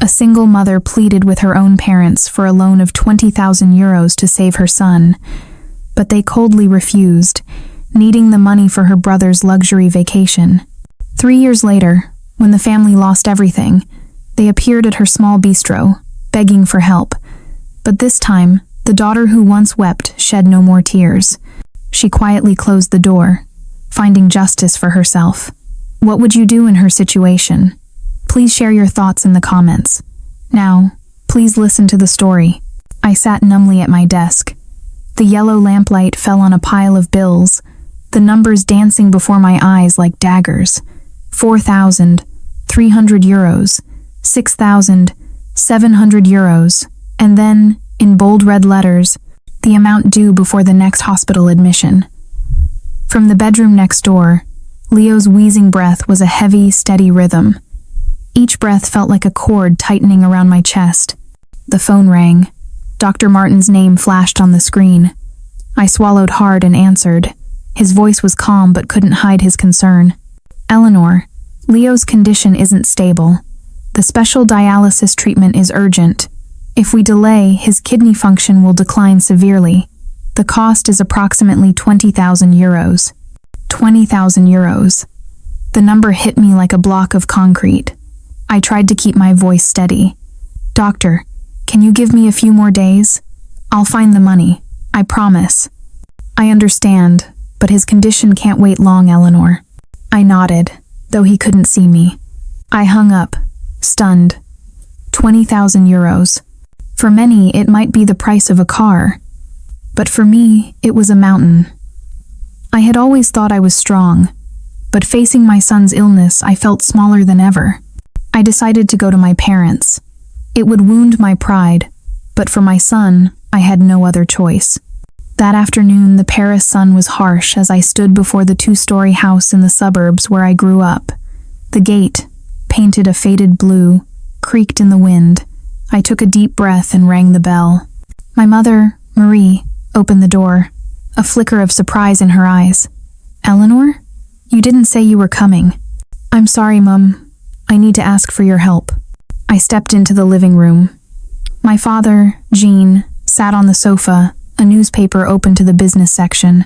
A single mother pleaded with her own parents for a loan of 20,000 euros to save her son, but they coldly refused, needing the money for her brother's luxury vacation. 3 years later, when the family lost everything, they appeared at her small bistro, begging for help. But this time, the daughter who once wept shed no more tears. She quietly closed the door, finding justice for herself. What would you do in her situation? Please share your thoughts in the comments. Now, please listen to the story. I sat numbly at my desk. The yellow lamplight fell on a pile of bills, the numbers dancing before my eyes like daggers. 4,300 euros, 6,700 euros, and then, in bold red letters, the amount due before the next hospital admission. From the bedroom next door, Leo's wheezing breath was a heavy, steady rhythm. Each breath felt like a cord tightening around my chest. The phone rang. Dr. Martin's name flashed on the screen. I swallowed hard and answered. His voice was calm but couldn't hide his concern. Eleanor, Leo's condition isn't stable. The special dialysis treatment is urgent. If we delay, his kidney function will decline severely. The cost is approximately 20,000 euros. 20,000 euros. The number hit me like a block of concrete. I tried to keep my voice steady. Doctor, can you give me a few more days? I'll find the money, I promise. I understand, but his condition can't wait long, Eleanor. I nodded, though he couldn't see me. I hung up, stunned. 20,000 euros. For many, it might be the price of a car. But for me, it was a mountain. I had always thought I was strong, but facing my son's illness, I felt smaller than ever. I decided to go to my parents. It would wound my pride, but for my son, I had no other choice. That afternoon, the Paris sun was harsh as I stood before the 2-story house in the suburbs where I grew up. The gate, painted a faded blue, creaked in the wind. I took a deep breath and rang the bell. My mother, Marie, opened the door, a flicker of surprise in her eyes. Eleanor? You didn't say you were coming. I'm sorry, Mum. I need to ask for your help. I stepped into the living room. My father, Jean, sat on the sofa, a newspaper open to the business section.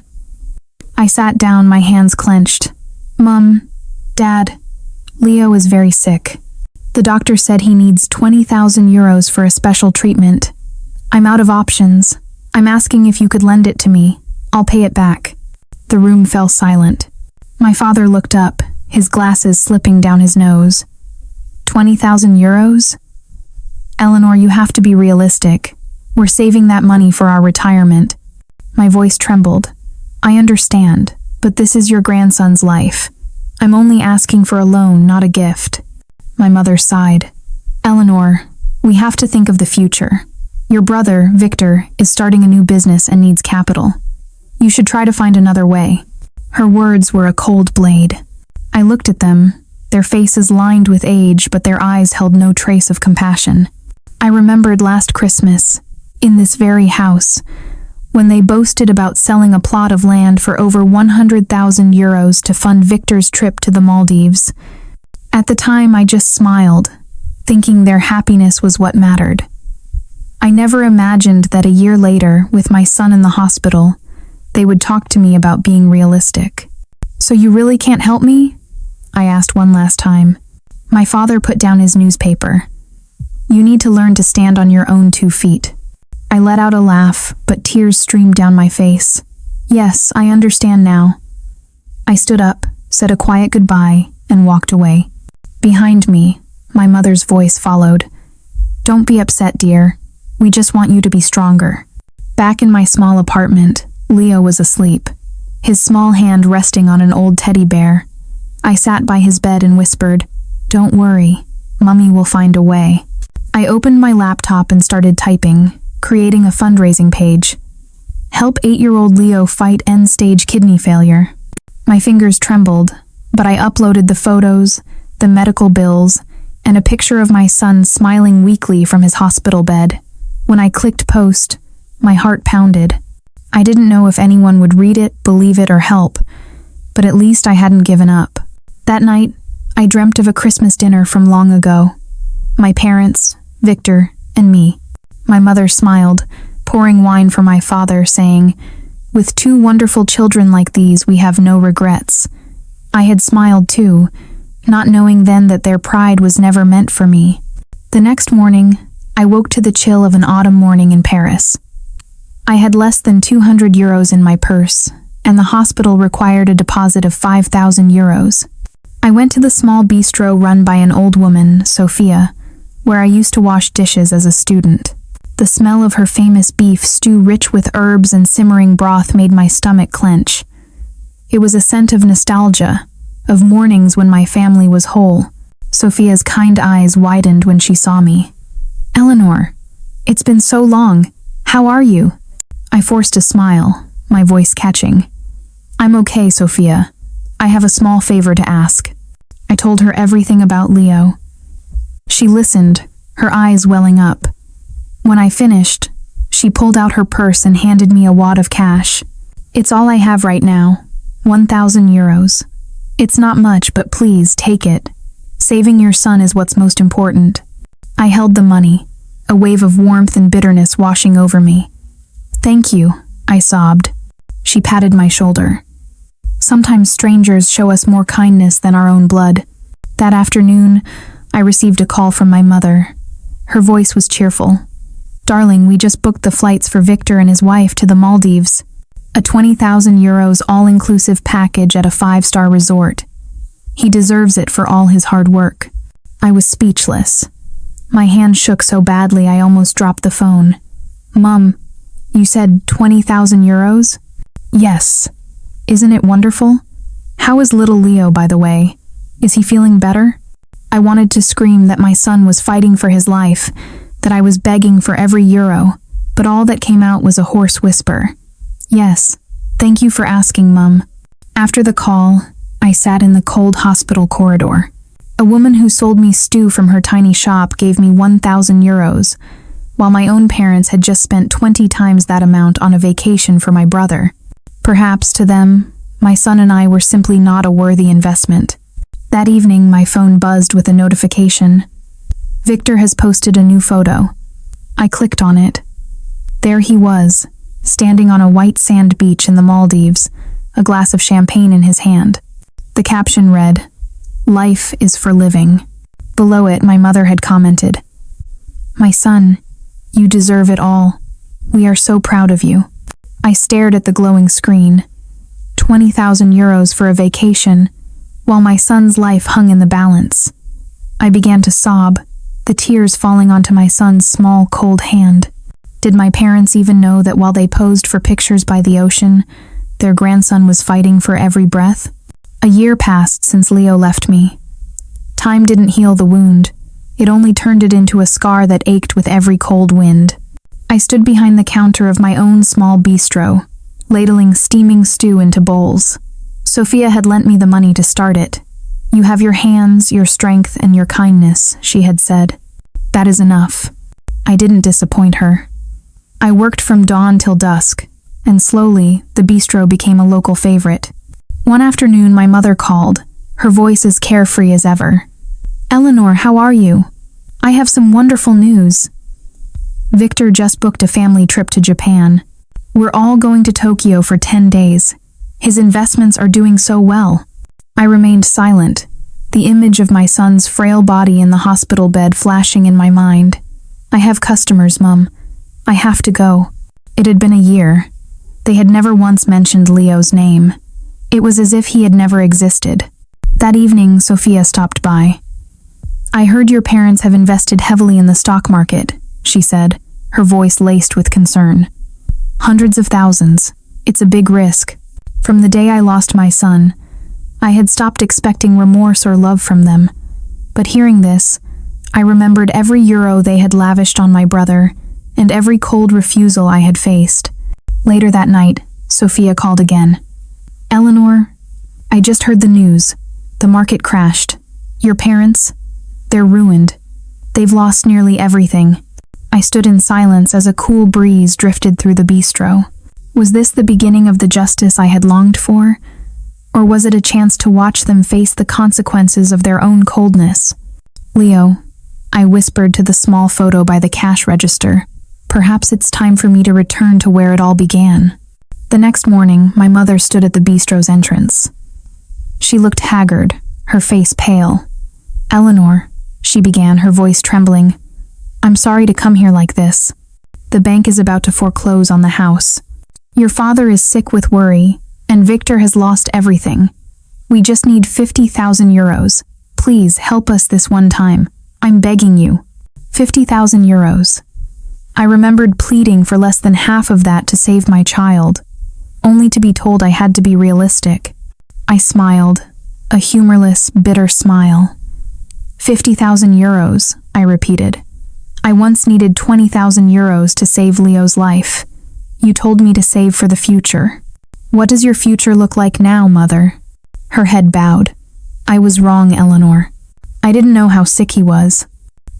I sat down, my hands clenched. Mum, Dad, Leo is very sick. The doctor said he needs 20,000 euros for a special treatment. I'm out of options. I'm asking if you could lend it to me. I'll pay it back. The room fell silent. My father looked up, his glasses slipping down his nose. 20,000 euros? Eleanor, you have to be realistic. We're saving that money for our retirement. My voice trembled. I understand, but this is your grandson's life. I'm only asking for a loan, not a gift. My mother sighed. Eleanor, we have to think of the future. Your brother, Victor, is starting a new business and needs capital. You should try to find another way. Her words were a cold blade. I looked at them, their faces lined with age, but their eyes held no trace of compassion. I remembered last Christmas, in this very house, when they boasted about selling a plot of land for over 100,000 euros to fund Victor's trip to the Maldives. At the time, I just smiled, thinking their happiness was what mattered. I never imagined that a year later, with my son in the hospital, they would talk to me about being realistic. So you really can't help me? I asked one last time. My father put down his newspaper. You need to learn to stand on your own 2 feet. I let out a laugh, but tears streamed down my face. Yes, I understand now. I stood up, said a quiet goodbye, and walked away. Behind me, my mother's voice followed. Don't be upset, dear. We just want you to be stronger. Back in my small apartment, Leo was asleep, his small hand resting on an old teddy bear. I sat by his bed and whispered, "Don't worry, Mummy will find a way." I opened my laptop and started typing, creating a fundraising page. Help 8-year-old Leo fight end-stage kidney failure. My fingers trembled, but I uploaded the photos, the medical bills, and a picture of my son smiling weakly from his hospital bed. When I clicked post, my heart pounded. I didn't know if anyone would read it, believe it, or help, but at least I hadn't given up. That night, I dreamt of a Christmas dinner from long ago. My parents, Victor, and me. My mother smiled, pouring wine for my father, saying, "With two wonderful children like these, we have no regrets." I had smiled too, not knowing then that their pride was never meant for me. The next morning, I woke to the chill of an autumn morning in Paris. I had less than 200 euros in my purse, and the hospital required a deposit of 5,000 euros. I went to the small bistro run by an old woman, Sophia, where I used to wash dishes as a student. The smell of her famous beef stew rich with herbs and simmering broth made my stomach clench. It was a scent of nostalgia, of mornings when my family was whole. Sophia's kind eyes widened when she saw me. "Eleanor, it's been so long. How are you?" I forced a smile, my voice catching. "I'm okay, Sophia. I have a small favor to ask." I told her everything about Leo. She listened, her eyes welling up. When I finished, she pulled out her purse and handed me a wad of cash. "It's all I have right now, 1,000 euros. It's not much, but please take it. Saving your son is what's most important." I held the money, a wave of warmth and bitterness washing over me. "Thank you," I sobbed. She patted my shoulder. Sometimes strangers show us more kindness than our own blood. That afternoon, I received a call from my mother. Her voice was cheerful. "Darling, we just booked the flights for Victor and his wife to the Maldives. A 20,000 euros all-inclusive package at a 5-star resort. He deserves it for all his hard work." I was speechless. My hand shook so badly I almost dropped the phone. "Mum, you said 20,000 euros? "Yes. Isn't it wonderful? How is little Leo, by the way? Is he feeling better?" I wanted to scream that my son was fighting for his life, that I was begging for every euro, but all that came out was a hoarse whisper. "Yes, thank you for asking, Mum." After the call, I sat in the cold hospital corridor. A woman who sold me stew from her tiny shop gave me 1,000 euros, while my own parents had just spent 20 times that amount on a vacation for my brother. Perhaps to them, my son and I were simply not a worthy investment. That evening, my phone buzzed with a notification. Victor has posted a new photo. I clicked on it. There he was, standing on a white sand beach in the Maldives, a glass of champagne in his hand. The caption read, "Life is for living." Below it, my mother had commented, "My son, you deserve it all. We are so proud of you." I stared at the glowing screen. 20,000 euros for a vacation, while my son's life hung in the balance. I began to sob, the tears falling onto my son's small, cold hand. Did my parents even know that while they posed for pictures by the ocean, their grandson was fighting for every breath? A year passed since Leo left me. Time didn't heal the wound. It only turned it into a scar that ached with every cold wind. I stood behind the counter of my own small bistro, ladling steaming stew into bowls. Sophia had lent me the money to start it. "You have your hands, your strength, and your kindness," she had said. "That is enough." I didn't disappoint her. I worked from dawn till dusk, and slowly, the bistro became a local favorite. One afternoon, my mother called, her voice as carefree as ever. "Eleanor, how are you? I have some wonderful news. Victor just booked a family trip to Japan. We're all going to Tokyo for 10 days. His investments are doing so well." I remained silent, the image of my son's frail body in the hospital bed flashing in my mind. "I have customers, Mum. I have to go." It had been a year. They had never once mentioned Leo's name. It was as if he had never existed. That evening, Sophia stopped by. "I heard your parents have invested heavily in the stock market," she said, her voice laced with concern. "Hundreds of thousands. It's a big risk. From the day I lost my son, I had stopped expecting remorse or love from them. But hearing this, I remembered every euro they had lavished on my brother and every cold refusal I had faced." Later that night, Sophia called again. "Eleanor, I just heard the news. The market crashed. Your parents? They're ruined. They've lost nearly everything." I stood in silence as a cool breeze drifted through the bistro. Was this the beginning of the justice I had longed for? Or was it a chance to watch them face the consequences of their own coldness? "Leo, I whispered to the small photo by the cash register. Perhaps it's time for me to return to where it all began. The next morning, my mother stood at the bistro's entrance. She looked haggard, her face pale. "Eleanor," she began, her voice trembling. "I'm sorry to come here like this. The bank is about to foreclose on the house. Your father is sick with worry, and Victor has lost everything. We just need 50,000 euros. Please help us this one time. I'm begging you." 50,000 euros. I remembered pleading for less than half of that to save my child, only to be told I had to be realistic. I smiled, a humorless, bitter smile. 50,000 euros, I repeated. I once needed 20,000 euros to save Leo's life. You told me to save for the future. What does your future look like now, Mother? Her head bowed. I was wrong, Eleanor. I didn't know how sick he was.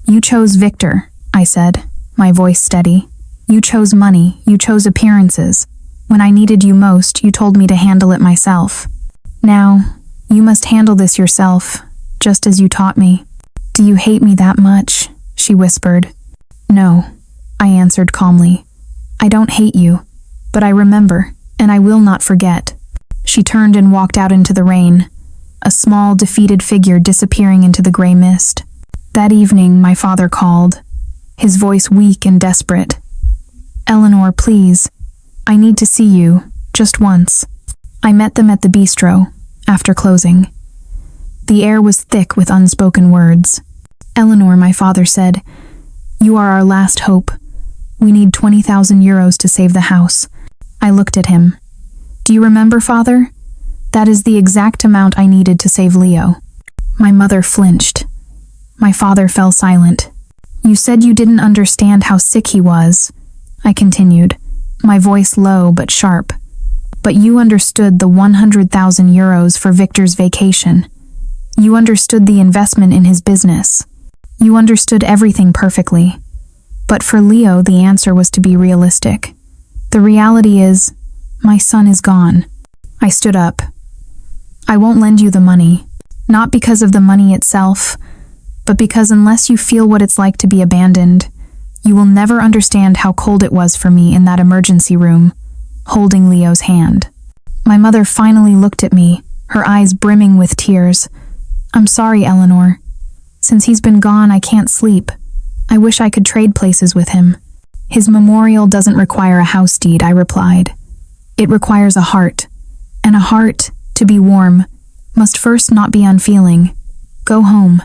You chose Victor, I said, my voice steady. You chose money, you chose appearances. When I needed you most, you told me to handle it myself. Now, you must handle this yourself, just as you taught me. Do you hate me that much? She whispered. No, I answered calmly. I don't hate you, but I remember, and I will not forget. She turned and walked out into the rain, a small, defeated figure disappearing into the gray mist. That evening, my father called, his voice weak and desperate. Eleanor, please. I need to see you, just once. I met them at the bistro, after closing. The air was thick with unspoken words. Eleanor, my father said, you are our last hope. We need 20,000 euros to save the house. I looked at him. Do you remember, Father? That is the exact amount I needed to save Leo. My mother flinched. My father fell silent. You said you didn't understand how sick he was, I continued, my voice low but sharp. But you understood the 100,000 euros for Victor's vacation. You understood the investment in his business. You understood everything perfectly. But for Leo, the answer was to be realistic. The reality is, my son is gone. I stood up. I won't lend you the money, not because of the money itself, but because unless you feel what it's like to be abandoned, you will never understand how cold it was for me in that emergency room, holding Leo's hand. My mother finally looked at me, her eyes brimming with tears. I'm sorry, Eleanor. Since he's been gone, I can't sleep. I wish I could trade places with him. His memorial doesn't require a house deed, I replied. It requires a heart, and a heart, to be warm, must first not be unfeeling. Go home.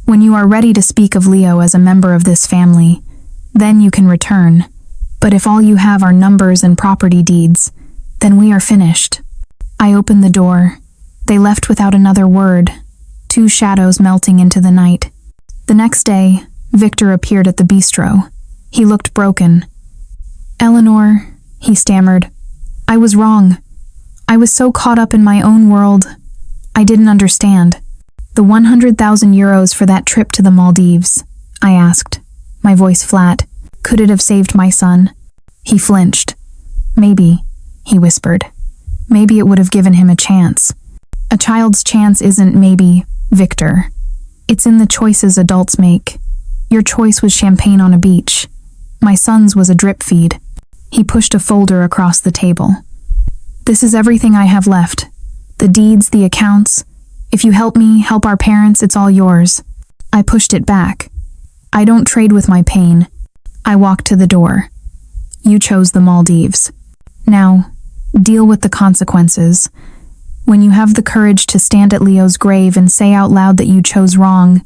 When you are ready to speak of Leo as a member of this family, then you can return. But if all you have are numbers and property deeds, then we are finished. I opened the door. They left without another word, two shadows melting into the night. The next day, Victor appeared at the bistro. He looked broken. Eleanor, he stammered, I was wrong. I was so caught up in my own world, I didn't understand. The 100,000 euros for that trip to the Maldives, I asked, my voice flat. Could it have saved my son? He flinched. Maybe, he whispered. Maybe it would have given him a chance. A child's chance isn't maybe, Victor. It's in the choices adults make. Your choice was champagne on a beach. My son's was a drip feed. He pushed a folder across the table. This is everything I have left. The deeds, the accounts. If you help me, help our parents, it's all yours. I pushed it back. I don't trade with my pain. I walked to the door. You chose the Maldives. Now, deal with the consequences. When you have the courage to stand at Leo's grave and say out loud that you chose wrong,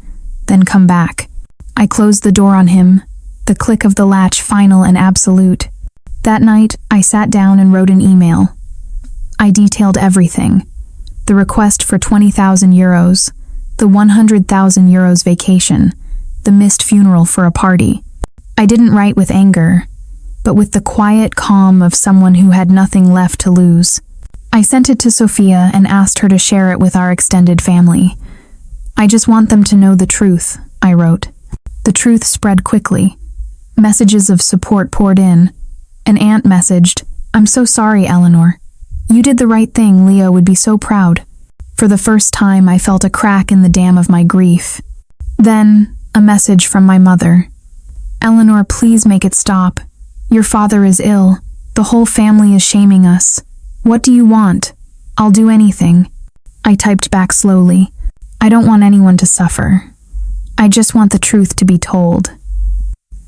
then come back. I closed the door on him, the click of the latch final and absolute. That night, I sat down and wrote an email. I detailed everything. The request for 20,000 euros, the 100,000 euros vacation, the missed funeral for a party. I didn't write with anger, but with the quiet calm of someone who had nothing left to lose. I sent it to Sophia and asked her to share it with our extended family. I just want them to know the truth, I wrote. The truth spread quickly. Messages of support poured in. An aunt messaged, I'm so sorry, Eleanor. You did the right thing, Leo would be so proud. For the first time, I felt a crack in the dam of my grief. Then, A message from my mother. Eleanor, please make it stop. Your father is ill. The whole family is shaming us. What do you want? I'll do anything. I typed back slowly. I don't want anyone to suffer. I just want the truth to be told.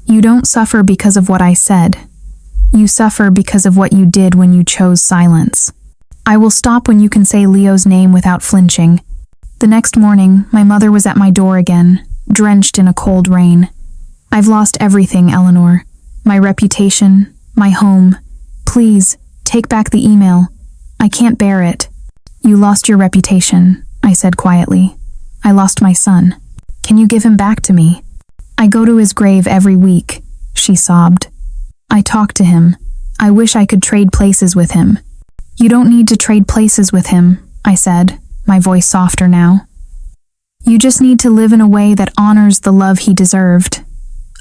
You don't suffer because of what I said. You suffer because of what you did when you chose silence. I will stop when you can say Leo's name without flinching. The next morning, my mother was at my door again, drenched in a cold rain. I've lost everything, Eleanor. My reputation, my home. Please, take back the email. I can't bear it. You lost your reputation, I said quietly. I lost my son. Can you give him back to me? I go to his grave every week, she sobbed. I talk to him. I wish I could trade places with him. You don't need to trade places with him, I said, my voice softer now. You just need to live in a way that honors the love he deserved.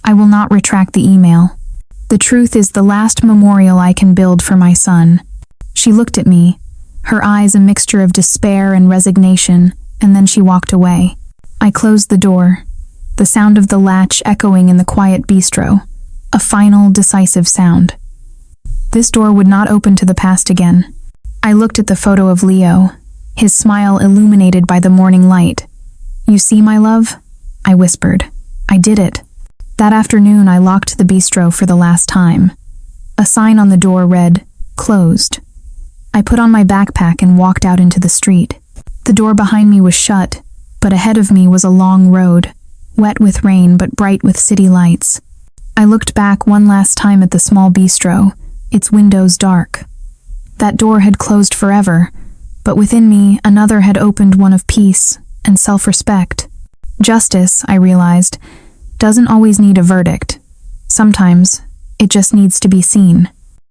I will not retract the email. The truth is the last memorial I can build for my son. She looked at me, her eyes a mixture of despair and resignation, and then she walked away. I closed the door, the sound of the latch echoing in the quiet bistro, a final, decisive sound. This door would not open to the past again. I looked at the photo of Leo, his smile illuminated by the morning light. You see, my love? I whispered. I did it. That afternoon, I locked the bistro for the last time. A sign on the door read, "Closed." I put on my backpack and walked out into the street. The door behind me was shut, but ahead of me was a long road, wet with rain but bright with city lights. I looked back one last time at the small bistro, its windows dark. That door had closed forever, but within me another had opened, one of peace and self-respect. Justice, I realized, doesn't always need a verdict. Sometimes it just needs to be seen.